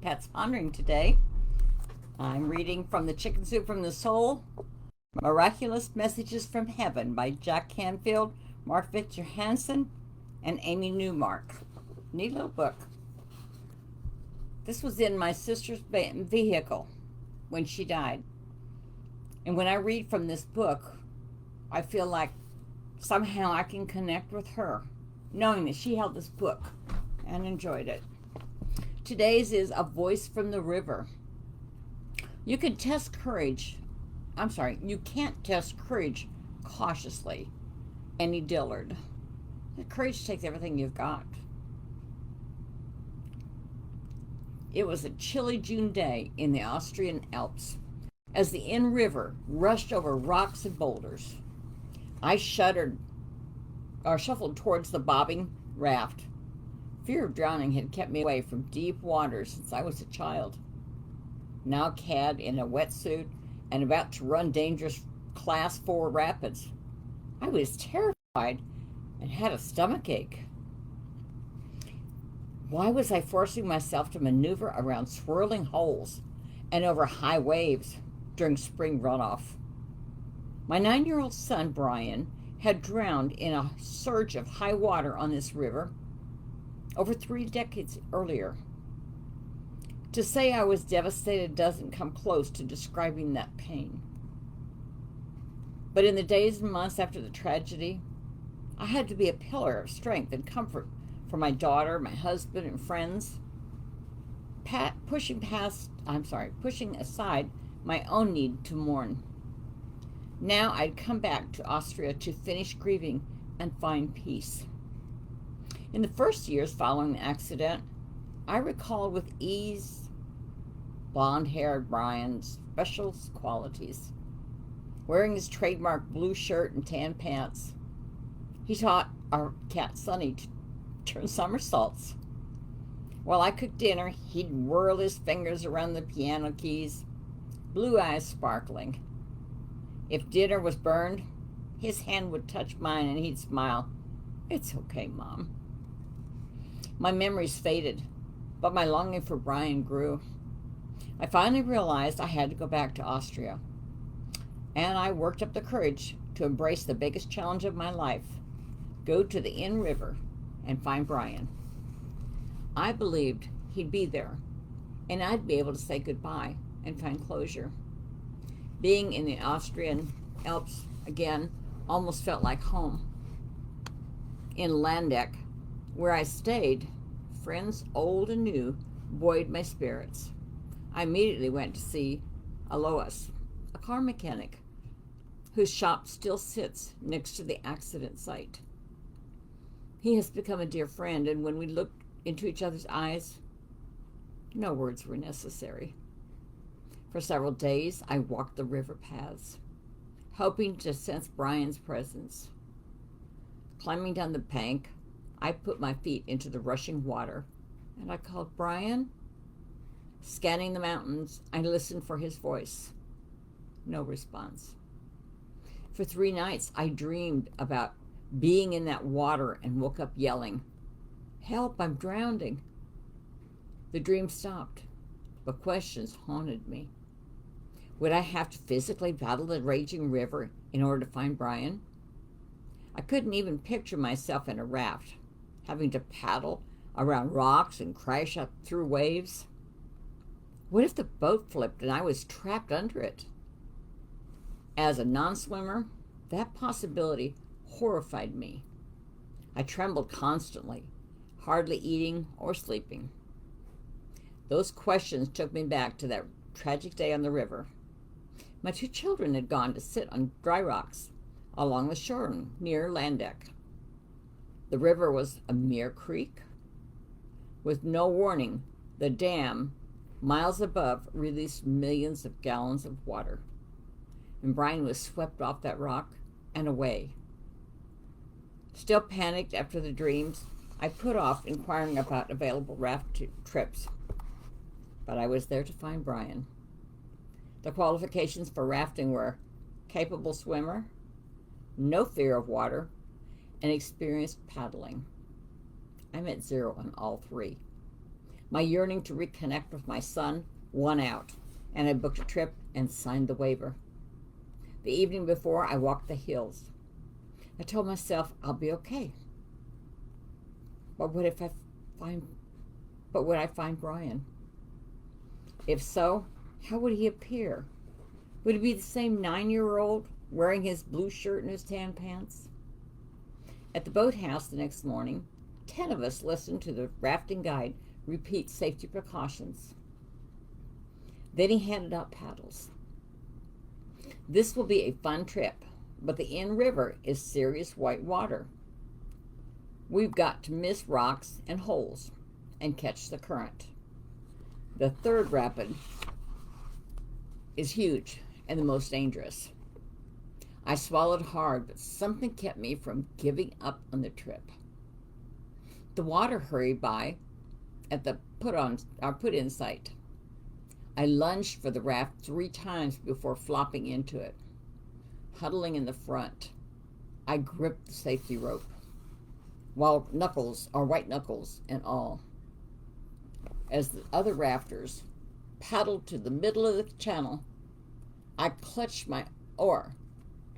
Pat's Pondering today. I'm reading from the Chicken Soup from the Soul, Miraculous Messages from Heaven by Jack Canfield, Mark Victor Hansen, and Amy Newmark. Neat little book. This was in my sister's vehicle when she died. And when I read from this book, I feel like somehow I can connect with her, knowing that she held this book and enjoyed it. Today's is A Voice from the River. You can't test courage cautiously. Annie Dillard. Courage takes everything you've got. It was a chilly June day in the Austrian Alps as the Inn River rushed over rocks and boulders. I shuffled towards the bobbing raft. Fear of drowning had kept me away from deep waters since I was a child. Now clad in a wetsuit and about to run dangerous Class 4 rapids, I was terrified and had a stomachache. Why was I forcing myself to maneuver around swirling holes and over high waves during spring runoff? My 9-year-old son, Brian, had drowned in a surge of high water on this river over 3 decades earlier. To say I was devastated doesn't come close to describing that pain. But in the days and months after the tragedy, I had to be a pillar of strength and comfort for my daughter, my husband, and friends, pushing aside my own need to mourn. Now I'd come back to Austria to finish grieving and find peace. In the first years following the accident, I recalled with ease blonde-haired Brian's special qualities. Wearing his trademark blue shirt and tan pants, he taught our cat Sonny to turn somersaults. While I cooked dinner, he'd whirl his fingers around the piano keys, blue eyes sparkling. If dinner was burned, his hand would touch mine and he'd smile. "It's okay, Mom." My memories faded, but my longing for Brian grew. I finally realized I had to go back to Austria, and I worked up the courage to embrace the biggest challenge of my life: go to the Inn River and find Brian. I believed he'd be there, and I'd be able to say goodbye and find closure. Being in the Austrian Alps again almost felt like home. In Landeck, where I stayed, friends old and new buoyed my spirits. I immediately went to see Alois, a car mechanic whose shop still sits next to the accident site. He has become a dear friend, and when we looked into each other's eyes, no words were necessary. For several days, I walked the river paths, hoping to sense Brian's presence. Climbing down the bank, I put my feet into the rushing water, and I called, "Brian?" Scanning the mountains, I listened for his voice. No response. For 3 nights, I dreamed about being in that water and woke up yelling, "Help, I'm drowning." The dream stopped, but questions haunted me. Would I have to physically battle the raging river in order to find Brian? I couldn't even picture myself in a raft, having to paddle around rocks and crash up through waves. What if the boat flipped and I was trapped under it? As a non-swimmer, that possibility horrified me. I trembled constantly, hardly eating or sleeping. Those questions took me back to that tragic day on the river. My 2 children had gone to sit on dry rocks along the shore near Landeck. The river was a mere creek. With no warning, the dam, miles above, released millions of gallons of water, and Brian was swept off that rock and away. Still panicked after the dreams, I put off inquiring about available raft trips, but I was there to find Brian. The qualifications for rafting were capable swimmer, no fear of water, and experienced paddling. I'm at 0 on all 3. My yearning to reconnect with my son won out, and I booked a trip and signed the waiver. The evening before, I walked the hills. I told myself I'll be okay. But would I find Brian? If so, how would he appear? Would he be the same 9-year-old wearing his blue shirt and his tan pants? At the boathouse the next morning, 10 of us listened to the rafting guide repeat safety precautions. Then he handed out paddles. This will be a fun trip, but the Inn River is serious white water. We've got to miss rocks and holes and catch the current. The third rapid is huge and the most dangerous. I swallowed hard, but something kept me from giving up on the trip. The water hurried by at the put-in site. I lunged for the raft 3 times before flopping into it. Huddling in the front, I gripped the safety rope, white knuckles and all. As the other rafters paddled to the middle of the channel, I clutched my oar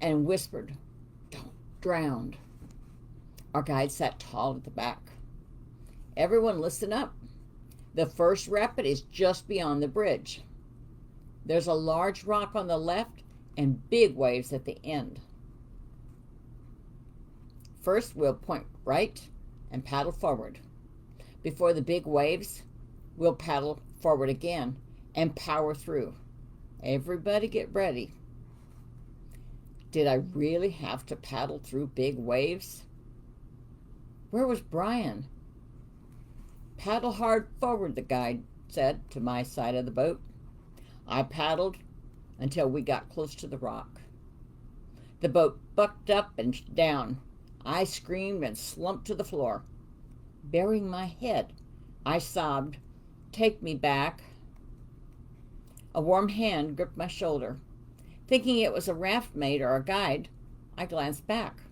and whispered, "Don't drown." Our guide sat tall at the back. "Everyone listen up. The first rapid is just beyond the bridge. There's a large rock on the left and big waves at the end. First, we'll point right and paddle forward. Before the big waves, we'll paddle forward again and power through. Everybody get ready." Did I really have to paddle through big waves? Where was Brian? "Paddle hard forward," the guide said to my side of the boat. I paddled until we got close to the rock. The boat bucked up and down. I screamed and slumped to the floor. Burying my head, I sobbed, "Take me back." A warm hand gripped my shoulder. Thinking it was a raft mate or a guide, I glanced back.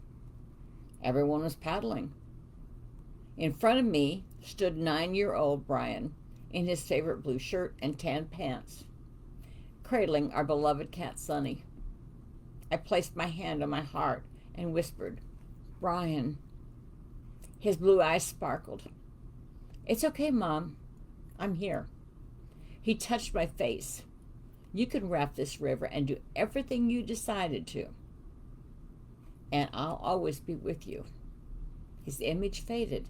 Everyone was paddling. In front of me stood 9-year-old Brian in his favorite blue shirt and tan pants, cradling our beloved cat Sunny. I placed my hand on my heart and whispered, "Brian." His blue eyes sparkled. "It's okay, Mom. I'm here." He touched my face. "You can raft this river and do everything you decided to. And I'll always be with you." His image faded.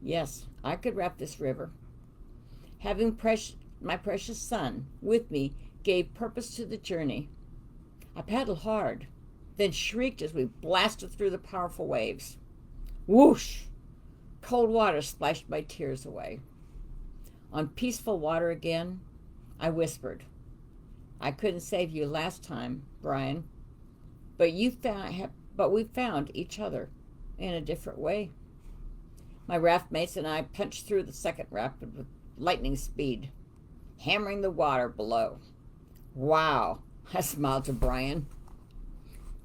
Yes, I could raft this river. Having my precious son with me gave purpose to the journey. I paddled hard, then shrieked as we blasted through the powerful waves. Whoosh! Cold water splashed my tears away. On peaceful water again, I whispered, "I couldn't save you last time, Brian, but we found each other in a different way." My raft mates and I punched through the second rapid with lightning speed, hammering the water below. "Wow," I smiled to Brian.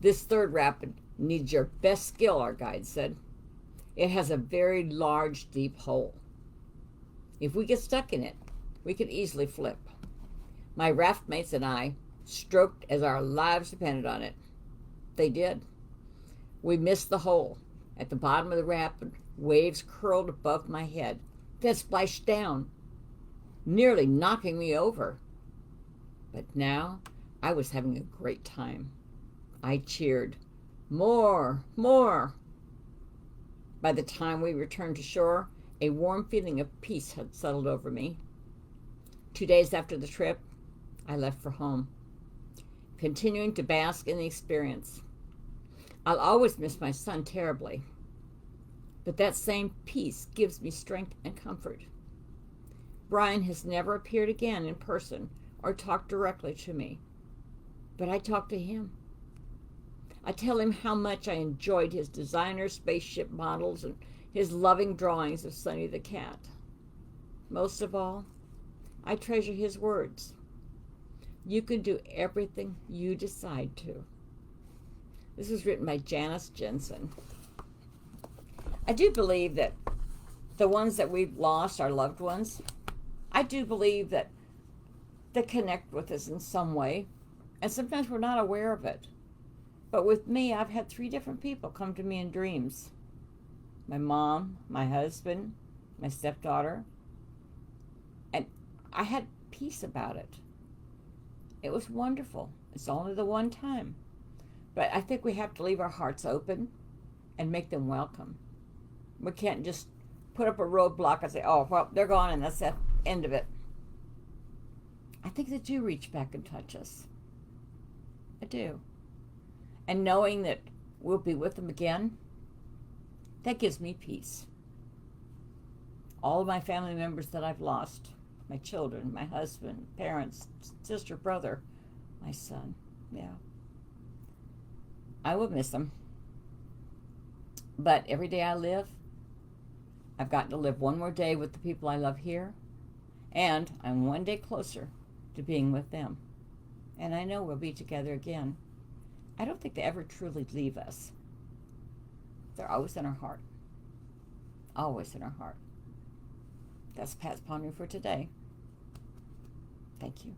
"This third rapid needs your best skill," our guide said. "It has a very large, deep hole. If we get stuck in it, we could easily flip." My raft mates and I stroked as our lives depended on it. They did. We missed the hole. At the bottom of the rapid, waves curled above my head, then splashed down, nearly knocking me over. But now I was having a great time. I cheered, "More, more." By the time we returned to shore, a warm feeling of peace had settled over me. 2 days after the trip, I left for home, continuing to bask in the experience. I'll always miss my son terribly, but that same peace gives me strength and comfort. Brian has never appeared again in person or talked directly to me, but I talk to him. I tell him how much I enjoyed his designer spaceship models and his loving drawings of Sunny the cat. Most of all, I treasure his words. "You can do everything you decide to." This was written by Janice Jensen. I do believe that the ones that we've lost, our loved ones, I do believe that they connect with us in some way, and sometimes we're not aware of it. But with me, I've had 3 different people come to me in dreams. My mom, my husband, my stepdaughter, and I had peace about it. It was wonderful. It's only the one time. But I think we have to leave our hearts open and make them welcome. We can't just put up a roadblock and say, oh, well, they're gone and that's the end of it. I think they do reach back and touch us. I do. And knowing that we'll be with them again, that gives me peace. All of my family members that I've lost, my children, my husband, parents, sister, brother, my son, yeah. I will miss them. But every day I live, I've gotten to live one more day with the people I love here, and I'm one day closer to being with them. And I know we'll be together again. I don't think they ever truly leave us. They're always in our heart. Always in our heart. That's Pat's Pondering for today. Thank you.